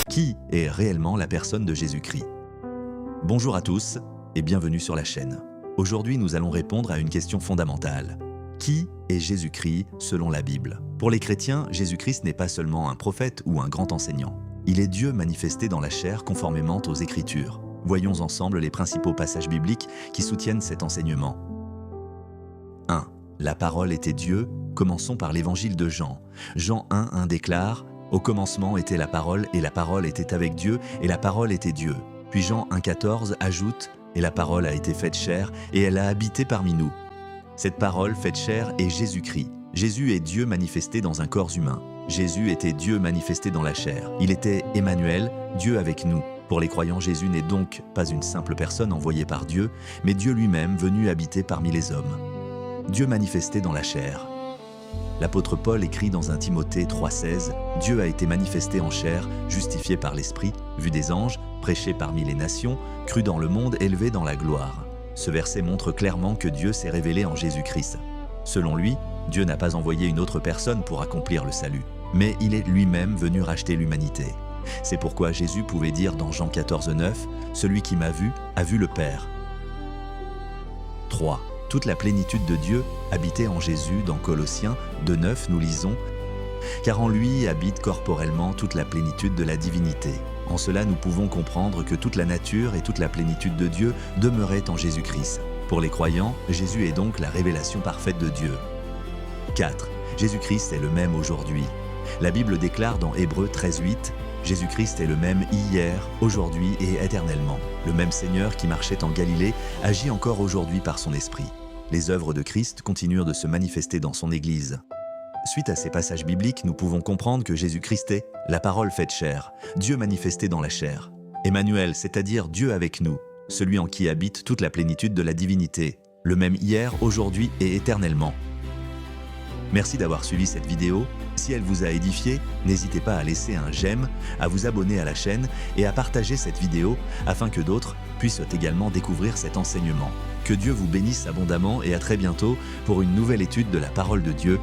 Qui est réellement la personne de Jésus-Christ? Bonjour à tous et bienvenue sur la chaîne. Aujourd'hui, nous allons répondre à une question fondamentale. Qui est Jésus-Christ selon la Bible? Pour les chrétiens, Jésus-Christ n'est pas seulement un prophète ou un grand enseignant. Il est Dieu manifesté dans la chair conformément aux Écritures. Voyons ensemble les principaux passages bibliques qui soutiennent cet enseignement. 1. La parole était Dieu. Commençons par l'évangile de Jean. Jean 1:1 déclare « Au commencement était la parole, et la parole était avec Dieu, et la parole était Dieu. » Puis Jean 1:14 ajoute « Et la parole a été faite chair, et elle a habité parmi nous. » Cette parole faite chair est Jésus-Christ. Jésus est Dieu manifesté dans un corps humain. Jésus était Dieu manifesté dans la chair. Il était Emmanuel, Dieu avec nous. Pour les croyants, Jésus n'est donc pas une simple personne envoyée par Dieu, mais Dieu lui-même venu habiter parmi les hommes. Dieu manifesté dans la chair. L'apôtre Paul écrit dans 1 Timothée 3:16 « Dieu a été manifesté en chair, justifié par l'Esprit, vu des anges, prêché parmi les nations, cru dans le monde, élevé dans la gloire. » Ce verset montre clairement que Dieu s'est révélé en Jésus-Christ. Selon lui, Dieu n'a pas envoyé une autre personne pour accomplir le salut, mais il est lui-même venu racheter l'humanité. C'est pourquoi Jésus pouvait dire dans Jean 14:9 « Celui qui m'a vu a vu le Père. » 3. Toute la plénitude de Dieu habitait en Jésus. Dans Colossiens 2:9, nous lisons « Car en lui habite corporellement toute la plénitude de la divinité. » En cela, nous pouvons comprendre que toute la nature et toute la plénitude de Dieu demeuraient en Jésus-Christ. Pour les croyants, Jésus est donc la révélation parfaite de Dieu. 4. Jésus-Christ est le même aujourd'hui. La Bible déclare dans Hébreux 13:8 « Jésus-Christ est le même hier, aujourd'hui et éternellement. Le même Seigneur qui marchait en Galilée agit encore aujourd'hui par son Esprit. » Les œuvres de Christ continuent de se manifester dans son Église. Suite à ces passages bibliques, nous pouvons comprendre que Jésus-Christ est la parole faite chair, Dieu manifesté dans la chair. Emmanuel, c'est-à-dire Dieu avec nous, celui en qui habite toute la plénitude de la divinité, le même hier, aujourd'hui et éternellement. Merci d'avoir suivi cette vidéo. Si elle vous a édifié, n'hésitez pas à laisser un j'aime, à vous abonner à la chaîne et à partager cette vidéo afin que d'autres puissent également découvrir cet enseignement. Que Dieu vous bénisse abondamment et à très bientôt pour une nouvelle étude de la parole de Dieu